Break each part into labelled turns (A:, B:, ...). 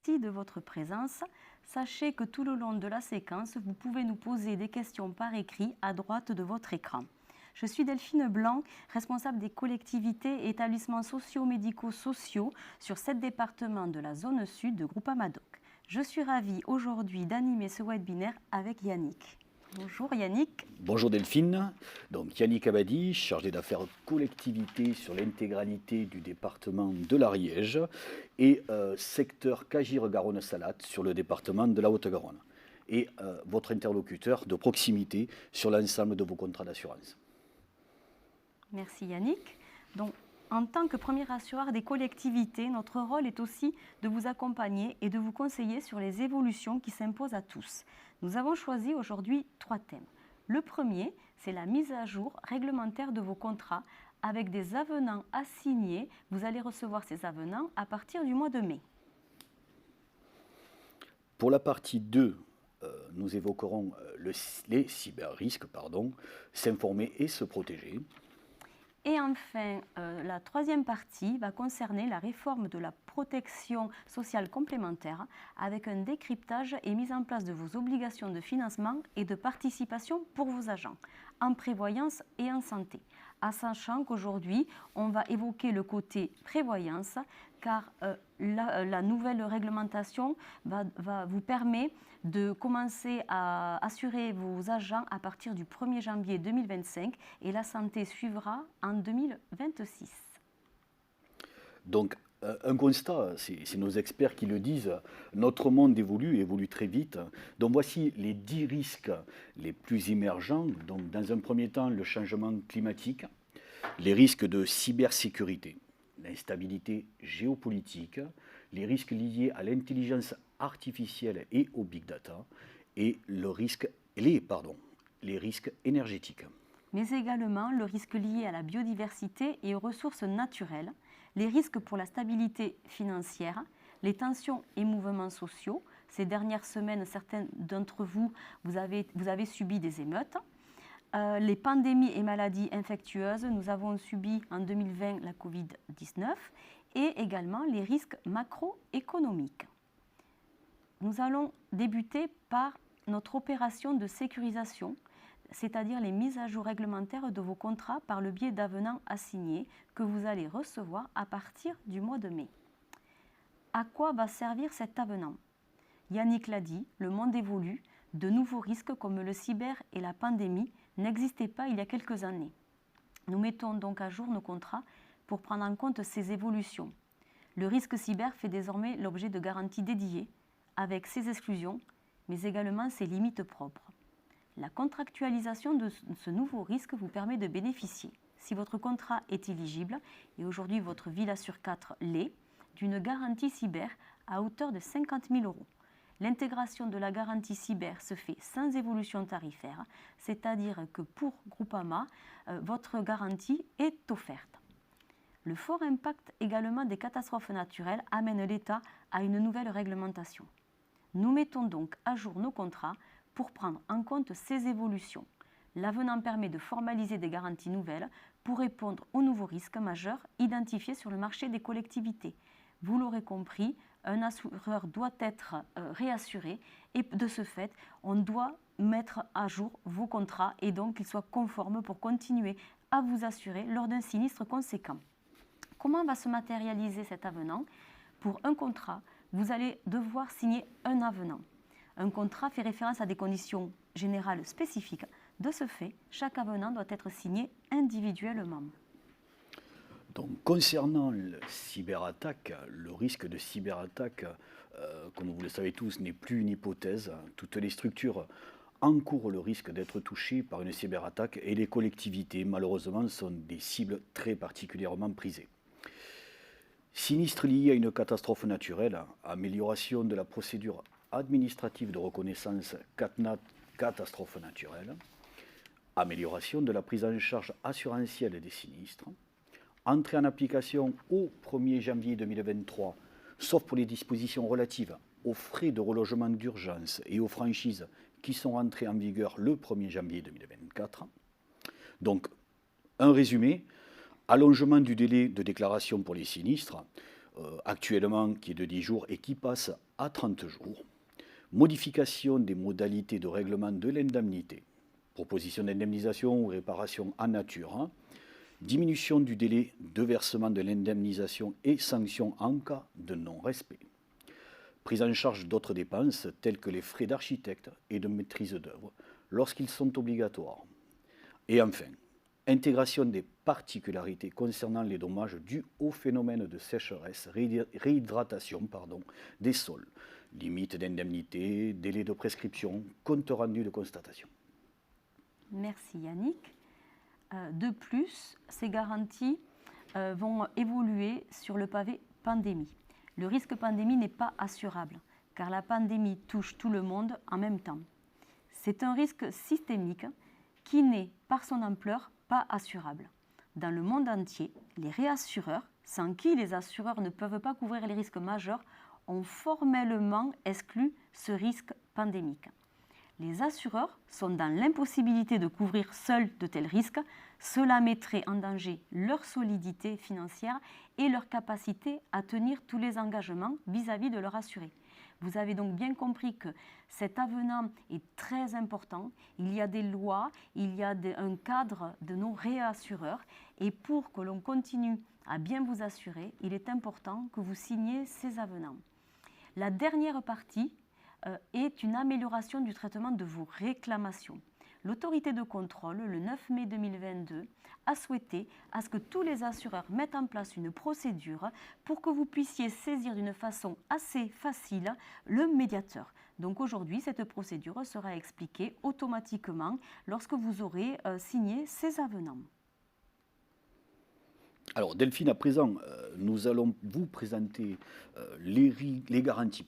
A: merci de votre présence. Sachez que tout le long de la séquence, vous pouvez nous poser des questions par écrit à droite de votre écran. Je suis Delphine Blanc, responsable des collectivités et établissements socio-médico-sociaux sur 7 départements de la zone sud de Groupama Doc. Je suis ravie aujourd'hui d'animer ce webinaire avec Yannick. Bonjour Yannick.
B: Bonjour Delphine, donc Yannick Abadi, chargé d'affaires collectivité sur l'intégralité du département de l'Ariège et secteur Cagir-Garonne-Salate sur le département de la Haute-Garonne et votre interlocuteur de proximité sur l'ensemble de vos contrats d'assurance.
A: Merci Yannick. Donc, en tant que premier assureur des collectivités, notre rôle est aussi de vous accompagner et de vous conseiller sur les évolutions qui s'imposent à tous. Nous avons choisi aujourd'hui 3 thèmes. Le premier, c'est la mise à jour réglementaire de vos contrats avec des avenants à signer. Vous allez recevoir ces avenants à partir du mois de mai.
B: Pour la partie 2, nous évoquerons les cyber-risques, s'informer et se protéger.
A: Et enfin, la troisième partie va concerner la réforme de la protection sociale complémentaire avec un décryptage et mise en place de vos obligations de financement et de participation pour vos agents, en prévoyance et en santé. En sachant qu'aujourd'hui, on va évoquer le côté prévoyance, car la nouvelle réglementation va vous permettre de commencer à assurer vos agents à partir du 1er janvier 2025 et la santé suivra en 2026.
B: Donc, un constat, c'est nos experts qui le disent, notre monde évolue très vite. Donc voici les 10 risques les plus émergents. Donc dans un premier temps, le changement climatique, les risques de cybersécurité, l'instabilité géopolitique, les risques liés à l'intelligence artificielle et au big data, et les risques énergétiques.
A: Mais également le risque lié à la biodiversité et aux ressources naturelles, les risques pour la stabilité financière, les tensions et mouvements sociaux. Ces dernières semaines, certains d'entre vous, vous avez subi des émeutes. Les pandémies et maladies infectieuses, nous avons subi en 2020 la Covid-19 et également les risques macroéconomiques. Nous allons débuter par notre opération de sécurisation, c'est-à-dire les mises à jour réglementaires de vos contrats par le biais d'avenants à signer que vous allez recevoir à partir du mois de mai. À quoi va servir cet avenant? Yannick l'a dit, le monde évolue, de nouveaux risques comme le cyber et la pandémie n'existaient pas il y a quelques années. Nous mettons donc à jour nos contrats pour prendre en compte ces évolutions. Le risque cyber fait désormais l'objet de garanties dédiées, avec ses exclusions, mais également ses limites propres. La contractualisation de ce nouveau risque vous permet de bénéficier, si votre contrat est éligible, et aujourd'hui votre Villa sur 4 l'est, d'une garantie cyber à hauteur de 50 000 €. L'intégration de la garantie cyber se fait sans évolution tarifaire, c'est-à-dire que pour Groupama, votre garantie est offerte. Le fort impact également des catastrophes naturelles amène l'État à une nouvelle réglementation. Nous mettons donc à jour nos contrats pour prendre en compte ces évolutions. L'avenant permet de formaliser des garanties nouvelles pour répondre aux nouveaux risques majeurs identifiés sur le marché des collectivités. Vous l'aurez compris, un assureur doit être réassuré et de ce fait, on doit mettre à jour vos contrats et donc qu'ils soient conformes pour continuer à vous assurer lors d'un sinistre conséquent. Comment va se matérialiser cet avenant? Pour un contrat, vous allez devoir signer un avenant. Un contrat fait référence à des conditions générales spécifiques. De ce fait, chaque avenant doit être signé individuellement.
B: Donc, concernant le cyberattaque, le risque de cyberattaque, comme vous le savez tous, n'est plus une hypothèse. Toutes les structures encourent le risque d'être touchées par une cyberattaque et les collectivités, malheureusement, sont des cibles très particulièrement prisées. Sinistres liés à une catastrophe naturelle, amélioration de la procédure administrative de reconnaissance catastrophe naturelle, amélioration de la prise en charge assurantielle des sinistres, entrée en application au 1er janvier 2023, sauf pour les dispositions relatives aux frais de relogement d'urgence et aux franchises qui sont entrées en vigueur le 1er janvier 2024. Donc, un résumé, allongement du délai de déclaration pour les sinistres, actuellement qui est de 10 jours et qui passe à 30 jours. Modification des modalités de règlement de l'indemnité. Proposition d'indemnisation ou réparation en nature. Diminution du délai de versement de l'indemnisation et sanctions en cas de non-respect. Prise en charge d'autres dépenses telles que les frais d'architecte et de maîtrise d'œuvre lorsqu'ils sont obligatoires. Et enfin, intégration des particularités concernant les dommages dus au phénomène de sécheresse, réhydratation des sols, limite d'indemnité, délai de prescription, compte rendu de constatation.
A: Merci Yannick. De plus, ces garanties vont évoluer sur le pavé pandémie. Le risque pandémie n'est pas assurable, car la pandémie touche tout le monde en même temps. C'est un risque systémique qui n'est, par son ampleur, pas assurable. Dans le monde entier, les réassureurs, sans qui les assureurs ne peuvent pas couvrir les risques majeurs, ont formellement exclu ce risque pandémique. Les assureurs sont dans l'impossibilité de couvrir seuls de tels risques. Cela mettrait en danger leur solidité financière et leur capacité à tenir tous les engagements vis-à-vis de leurs assurés. Vous avez donc bien compris que cet avenant est très important. Il y a des lois, il y a un cadre de nos réassureurs. Et pour que l'on continue à bien vous assurer, il est important que vous signiez ces avenants. La dernière partie est une amélioration du traitement de vos réclamations. L'autorité de contrôle, le 9 mai 2022, a souhaité à ce que tous les assureurs mettent en place une procédure pour que vous puissiez saisir d'une façon assez facile le médiateur. Donc aujourd'hui, cette procédure sera expliquée automatiquement lorsque vous aurez signé ces avenants.
B: Alors Delphine, à présent, nous allons vous présenter les garanties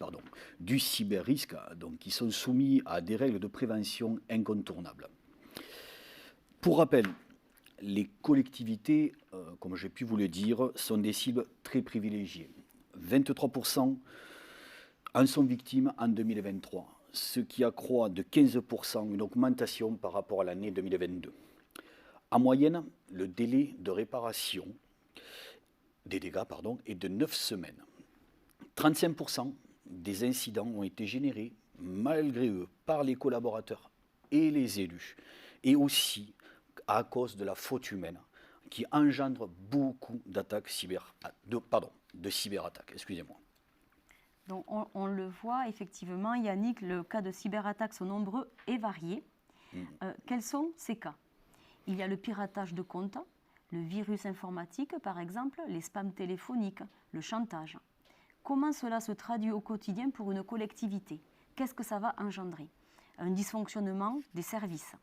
B: du cyber-risque, donc, qui sont soumis à des règles de prévention incontournables. Pour rappel, les collectivités, comme j'ai pu vous le dire, sont des cibles très privilégiées. 23% en sont victimes en 2023, ce qui accroît de 15% une augmentation par rapport à l'année 2022. En moyenne, le délai de réparation des dégâts est de 9 semaines. 35% des incidents ont été générés, malgré eux, par les collaborateurs et les élus, et aussi à cause de la faute humaine, qui engendre beaucoup d'attaques de cyberattaques. Excusez-moi.
A: Donc on le voit effectivement, Yannick, le cas de cyberattaques sont nombreux et variés. Quels sont ces cas? Il y a le piratage de comptes, le virus informatique par exemple, les spams téléphoniques, le chantage. Comment cela se traduit au quotidien pour une collectivité? Qu'est-ce que ça va engendrer? Un dysfonctionnement des services,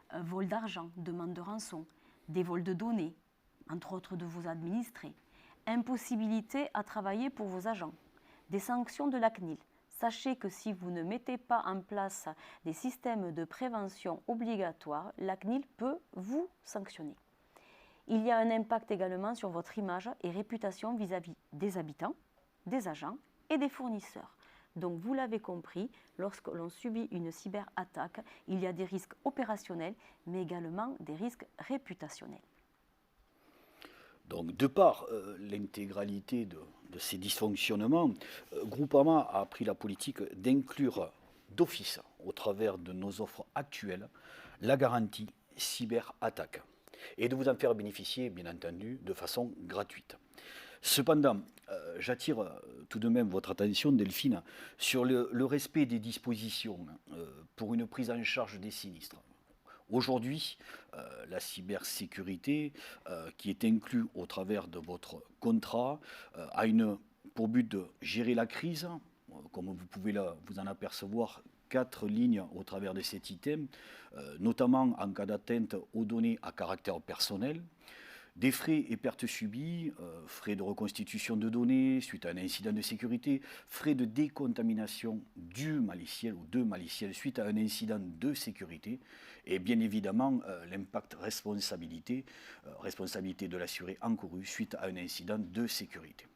A: un vol d'argent, demande de rançon, des vols de données, entre autres de vos administrés, impossibilité à travailler pour vos agents, des sanctions de la CNIL. Sachez que si vous ne mettez pas en place des systèmes de prévention obligatoires, la CNIL peut vous sanctionner. Il y a un impact également sur votre image et réputation vis-à-vis des habitants, des agents et des fournisseurs. Donc vous l'avez compris, lorsque l'on subit une cyberattaque, il y a des risques opérationnels, mais également des risques réputationnels.
B: Donc, de par l'intégralité de ces dysfonctionnements, Groupama a pris la politique d'inclure d'office, au travers de nos offres actuelles, la garantie cyberattaque et de vous en faire bénéficier, bien entendu, de façon gratuite. Cependant, j'attire tout de même votre attention, Delphine, sur le respect des dispositions pour une prise en charge des sinistres. Aujourd'hui, la cybersécurité, qui est inclue au travers de votre contrat, a pour but de gérer la crise, comme vous pouvez vous en apercevoir, 4 lignes au travers de cet item, notamment en cas d'atteinte aux données à caractère personnel, des frais et pertes subies, frais de reconstitution de données suite à un incident de sécurité, frais de décontamination du maliciel ou de maliciel suite à un incident de sécurité, et bien évidemment l'impact responsabilité de l'assuré encouru suite à un incident de sécurité.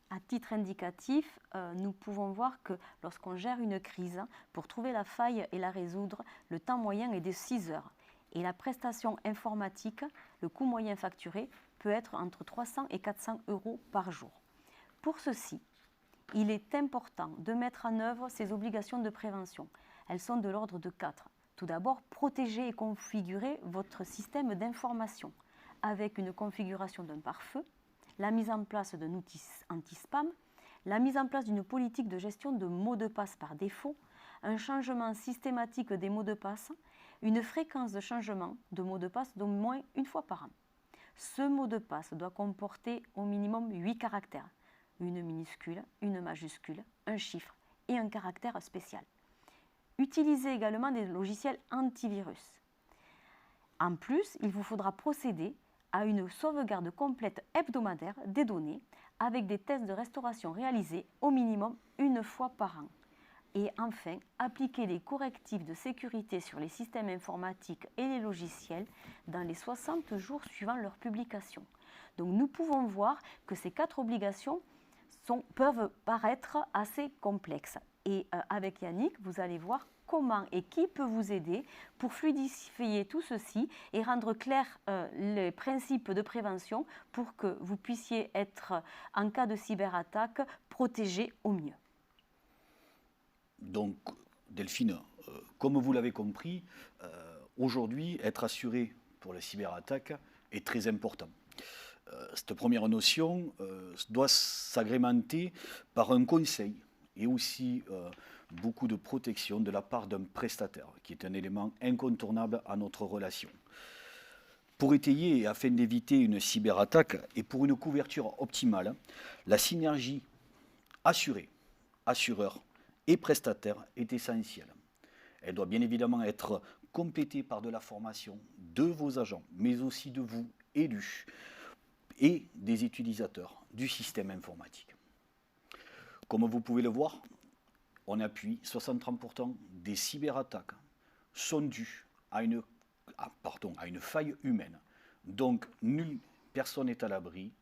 A: À titre indicatif, nous pouvons voir que lorsqu'on gère une crise, pour trouver la faille et la résoudre, le temps moyen est de 6 heures. Et la prestation informatique, le coût moyen facturé, peut être entre 300 et 400 euros par jour. Pour ceci, il est important de mettre en œuvre ces obligations de prévention. Elles sont de l'ordre de 4. Tout d'abord, protéger et configurer votre système d'information avec une configuration d'un pare-feu, la mise en place d'un outil anti-spam, la mise en place d'une politique de gestion de mots de passe par défaut, un changement systématique des mots de passe, une fréquence de changement de mots de passe d'au moins une fois par an. Ce mot de passe doit comporter au minimum 8 caractères, une minuscule, une majuscule, un chiffre et un caractère spécial. Utilisez également des logiciels antivirus. En plus, il vous faudra procéder à une sauvegarde complète hebdomadaire des données avec des tests de restauration réalisés au minimum une fois par an. Et enfin, appliquer les correctifs de sécurité sur les systèmes informatiques et les logiciels dans les 60 jours suivant leur publication. Donc nous pouvons voir que ces 4 obligations peuvent paraître assez complexes. Et avec Yannick, vous allez voir comment et qui peut vous aider pour fluidifier tout ceci et rendre clairs les principes de prévention pour que vous puissiez être, en cas de cyberattaque, protégé au mieux.
B: Donc, Delphine, comme vous l'avez compris, aujourd'hui, être assuré pour la cyberattaque est très important. Cette première notion doit s'agrémenter par un conseil et aussi beaucoup de protection de la part d'un prestataire, qui est un élément incontournable à notre relation. Pour étayer et afin d'éviter une cyberattaque et pour une couverture optimale, la synergie assureur et prestataire est essentielle. Elle doit bien évidemment être complétée par de la formation de vos agents, mais aussi de vous, élus, et des utilisateurs du système informatique. Comme vous pouvez le voir, on appuie 63% des cyberattaques sont dues à une faille humaine. Donc, nulle personne n'est à l'abri.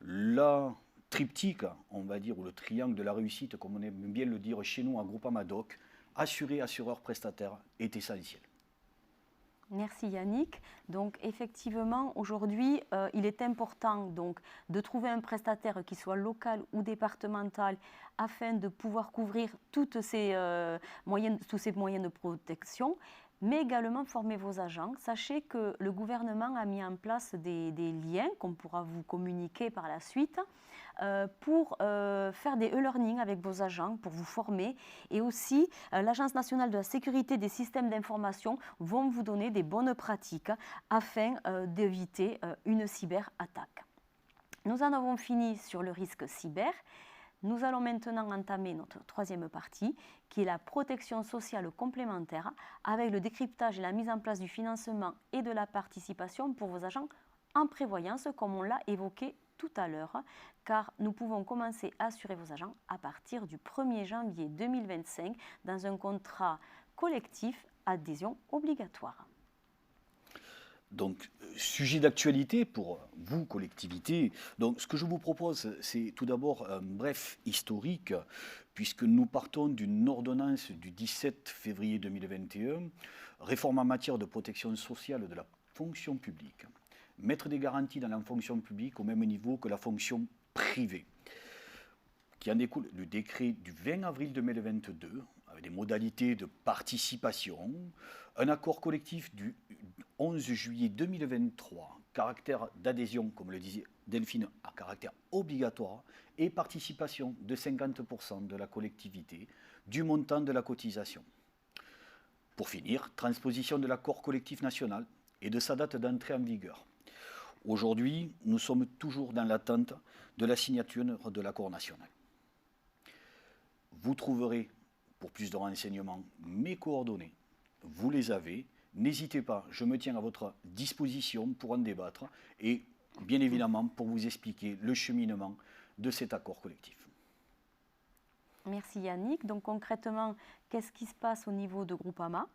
B: La triptyque, on va dire, ou le triangle de la réussite, comme on aime bien le dire chez nous à Groupama Doc, assuré, assureur, prestataire, est essentiel.
A: Merci Yannick. Donc effectivement, aujourd'hui, il est important donc, de trouver un prestataire qui soit local ou départemental afin de pouvoir couvrir tous ces moyens de protection, mais également former vos agents. Sachez que le gouvernement a mis en place des liens qu'on pourra vous communiquer par la suite pour faire des e-learning avec vos agents, pour vous former. Et aussi, l'Agence nationale de la sécurité des systèmes d'information vont vous donner des bonnes pratiques afin d'éviter une cyberattaque. Nous en avons fini sur le risque cyber. Nous allons maintenant entamer notre troisième partie, qui est la protection sociale complémentaire, avec le décryptage et la mise en place du financement et de la participation pour vos agents en prévoyance, comme on l'a évoqué tout à l'heure, car nous pouvons commencer à assurer vos agents à partir du 1er janvier 2025 dans un contrat collectif adhésion obligatoire.
B: Donc, sujet d'actualité pour vous, collectivités. Donc, ce que je vous propose, c'est tout d'abord un bref historique, puisque nous partons d'une ordonnance du 17 février 2021, réforme en matière de protection sociale de la fonction publique. Mettre des garanties dans la fonction publique au même niveau que la fonction privée, qui en découle du décret du 20 avril 2022, avec des modalités de participation, un accord collectif du 11 juillet 2023, caractère d'adhésion, comme le disait Delphine, à caractère obligatoire, et participation de 50% de la collectivité du montant de la cotisation. Pour finir, transposition de l'accord collectif national et de sa date d'entrée en vigueur. Aujourd'hui, nous sommes toujours dans l'attente de la signature de l'accord national. Vous trouverez, pour plus de renseignements, mes coordonnées. Vous les avez. N'hésitez pas, je me tiens à votre disposition pour en débattre et bien évidemment pour vous expliquer le cheminement de cet accord collectif.
A: Merci Yannick. Donc concrètement, qu'est-ce qui se passe au niveau de Groupama ?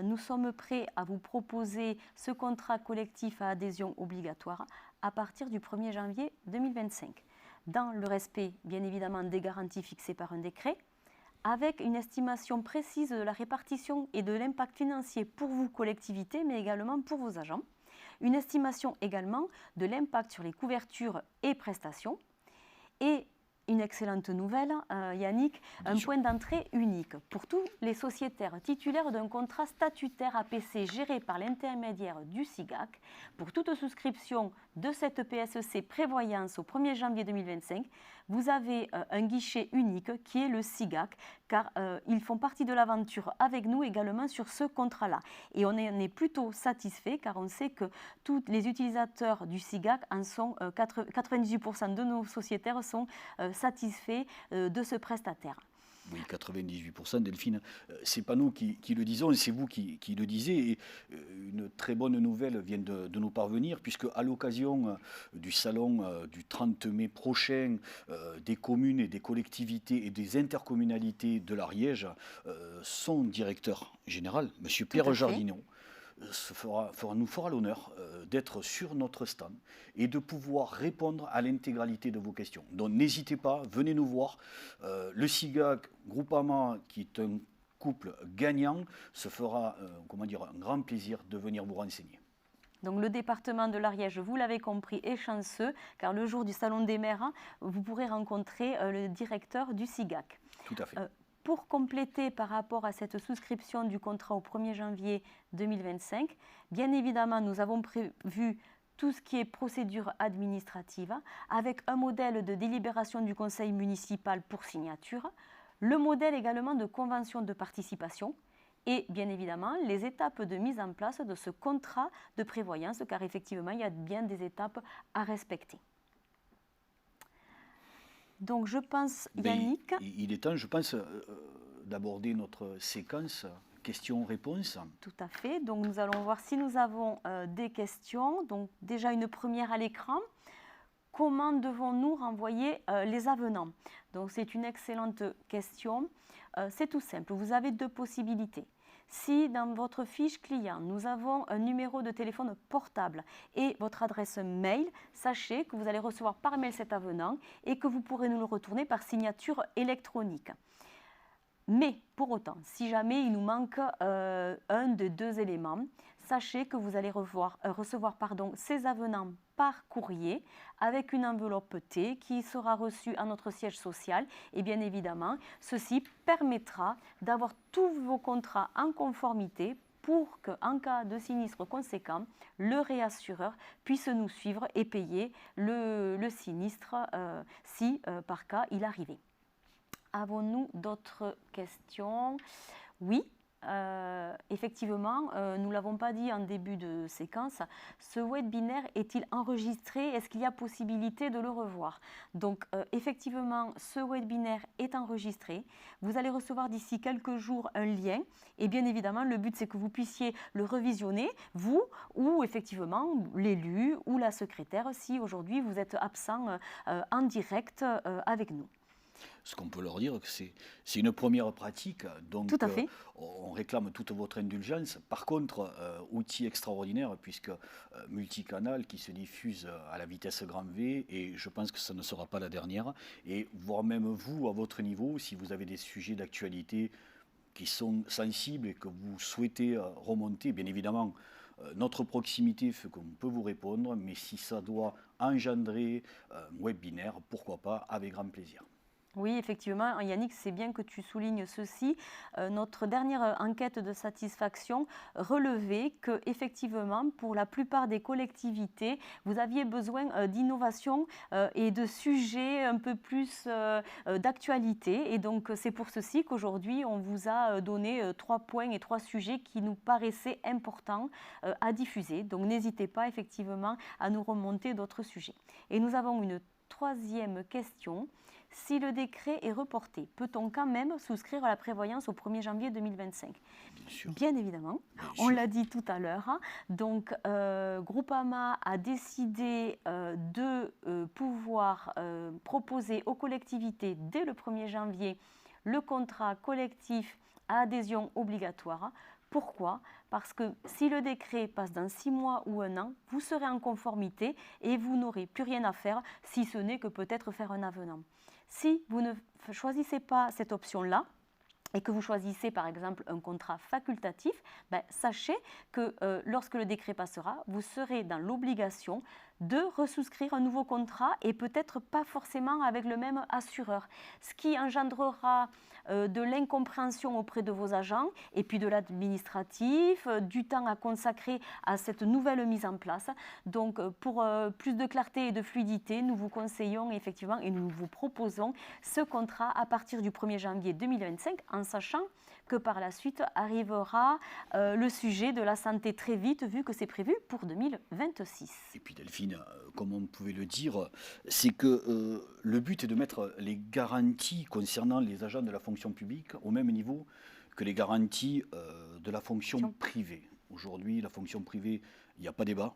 A: Nous sommes prêts à vous proposer ce contrat collectif à adhésion obligatoire à partir du 1er janvier 2025, dans le respect bien évidemment des garanties fixées par un décret, avec une estimation précise de la répartition et de l'impact financier pour vous, collectivités, mais également pour vos agents, Une estimation également de l'impact sur les couvertures et prestations. Et une excellente nouvelle, Yannick, un point d'entrée unique pour tous les sociétaires titulaires d'un contrat statutaire APC géré par l'intermédiaire du SIGAC. Pour toute souscription de cette PSEC prévoyance au 1er janvier 2025, vous avez un guichet unique qui est le SIGAC, car ils font partie de l'aventure avec nous également sur ce contrat-là. Et on est plutôt satisfait car on sait que tous les utilisateurs du SIGAC en sont 98% de nos sociétaires sont satisfaits de ce prestataire.
B: Oui, 98%, Delphine, c'est pas nous qui le disons, c'est vous qui le disiez. Et une très bonne nouvelle vient de nous parvenir, puisque à l'occasion du salon du 30 mai prochain, des communes et des collectivités et des intercommunalités de l'Ariège, son directeur général, M. Pierre Jardineau, nous fera l'honneur d'être sur notre stand et de pouvoir répondre à l'intégralité de vos questions. Donc n'hésitez pas, venez nous voir. Le SIGAC Groupama, qui est un couple gagnant, se fera un grand plaisir de venir vous renseigner.
A: Donc le département de l'Ariège, vous l'avez compris, est chanceux, car le jour du Salon des maires, vous pourrez rencontrer le directeur du SIGAC.
B: Tout à fait.
A: Pour compléter par rapport à cette souscription du contrat au 1er janvier 2025, bien évidemment, nous avons prévu tout ce qui est procédure administrative, avec un modèle de délibération du conseil municipal pour signature, le modèle également de convention de participation et bien évidemment les étapes de mise en place de ce contrat de prévoyance, car effectivement, il y a bien des étapes à respecter. Donc je pense, Yannick...
B: Il est temps, je pense, d'aborder notre séquence questions-réponses.
A: Tout à fait. Donc nous allons voir si nous avons des questions. Donc déjà une première à l'écran. Comment devons-nous renvoyer les avenants? Donc c'est une excellente question. C'est tout simple. Vous avez deux possibilités. Si dans votre fiche client, nous avons un numéro de téléphone portable et votre adresse mail, sachez que vous allez recevoir par mail cet avenant et que vous pourrez nous le retourner par signature électronique. Mais pour autant, si jamais il nous manque un des deux éléments, sachez que vous allez recevoir ces avenants par courrier avec une enveloppe T qui sera reçue à notre siège social. Et bien évidemment, ceci permettra d'avoir tous vos contrats en conformité pour qu'en cas de sinistre conséquent, le réassureur puisse nous suivre et payer le sinistre si par cas il arrivait. Avons-nous d'autres questions? Oui. Effectivement, nous ne l'avons pas dit en début de séquence, ce webinaire est-il enregistré? Est-ce qu'il y a possibilité de le revoir? Donc effectivement, ce webinaire est enregistré. Vous allez recevoir d'ici quelques jours un lien et bien évidemment, le but c'est que vous puissiez le revisionner, vous ou effectivement l'élu ou la secrétaire si aujourd'hui vous êtes absent en direct avec nous.
B: Ce qu'on peut leur dire, c'est une première pratique, donc
A: tout à fait.
B: On réclame toute votre indulgence. Par contre, outil extraordinaire, puisque multicanal qui se diffuse à la vitesse grand V, et je pense que ça ne sera pas la dernière, et voire même vous, à votre niveau, si vous avez des sujets d'actualité qui sont sensibles et que vous souhaitez remonter, bien évidemment, notre proximité fait qu'on peut vous répondre, mais si ça doit engendrer un webinaire, pourquoi pas, avec grand plaisir.
A: Oui, effectivement, Yannick, c'est bien que tu soulignes ceci. Notre dernière enquête de satisfaction relevait que, effectivement, pour la plupart des collectivités, vous aviez besoin d'innovation et de sujets un peu plus d'actualité. Et donc, c'est pour ceci qu'aujourd'hui, on vous a donné 3 points et 3 sujets qui nous paraissaient importants à diffuser. Donc, n'hésitez pas, effectivement, à nous remonter d'autres sujets. Et nous avons une troisième question. Si le décret est reporté, peut-on quand même souscrire à la prévoyance au 1er janvier 2025?
B: Bien sûr.
A: Bien évidemment, on l'a dit tout à l'heure. Donc, Groupama a décidé de pouvoir proposer aux collectivités dès le 1er janvier le contrat collectif à adhésion obligatoire. Pourquoi? Parce que si le décret passe dans 6 mois ou 1 an, vous serez en conformité et vous n'aurez plus rien à faire, si ce n'est que peut-être faire un avenant. Si vous ne choisissez pas cette option-là, et que vous choisissez par exemple un contrat facultatif, sachez que lorsque le décret passera, vous serez dans l'obligation de resouscrire un nouveau contrat et peut-être pas forcément avec le même assureur, ce qui engendrera de l'incompréhension auprès de vos agents et puis de l'administratif, du temps à consacrer à cette nouvelle mise en place. Donc pour plus de clarté et de fluidité, nous vous conseillons effectivement et nous vous proposons ce contrat à partir du 1er janvier 2025 en sachant que par la suite arrivera le sujet de la santé très vite vu que c'est prévu pour 2026.
B: Et puis Delphine, comme on pouvait le dire, c'est que le but est de mettre les garanties concernant les agents de la fonction publique au même niveau que les garanties de la fonction privée. Aujourd'hui, la fonction privée, il n'y a pas débat,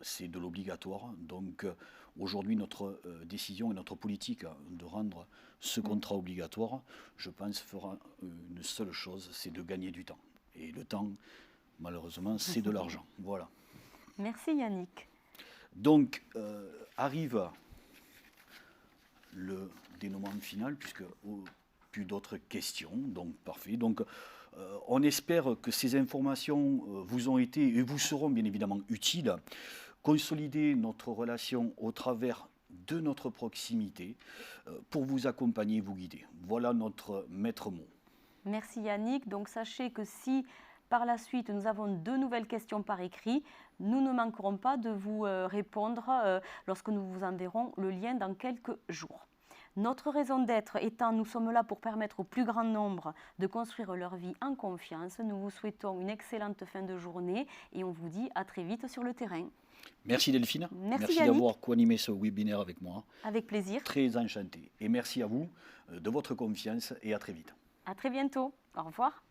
B: c'est de l'obligatoire. Donc aujourd'hui, notre décision et notre politique de rendre ce contrat obligatoire, je pense, fera une seule chose, c'est de gagner du temps. Et le temps, malheureusement, c'est de l'argent. Voilà.
A: Merci Yannick.
B: Donc, arrive le dénouement final, puisque plus d'autres questions, donc parfait. Donc, on espère que ces informations vous ont été et vous seront bien évidemment utiles. Consolider notre relation au travers de notre proximité pour vous accompagner et vous guider. Voilà notre maître mot.
A: Merci Yannick. Donc, sachez que si par la suite nous avons de nouvelles questions par écrit, nous ne manquerons pas de vous répondre lorsque nous vous enverrons le lien dans quelques jours. Notre raison d'être étant, nous sommes là pour permettre au plus grand nombre de construire leur vie en confiance. Nous vous souhaitons une excellente fin de journée et on vous dit à très vite sur le terrain.
B: Merci Delphine.
A: Merci
B: d'avoir co-animé ce webinaire avec moi.
A: Avec plaisir.
B: Très enchanté. Et merci à vous de votre confiance et à très vite.
A: À très bientôt. Au revoir.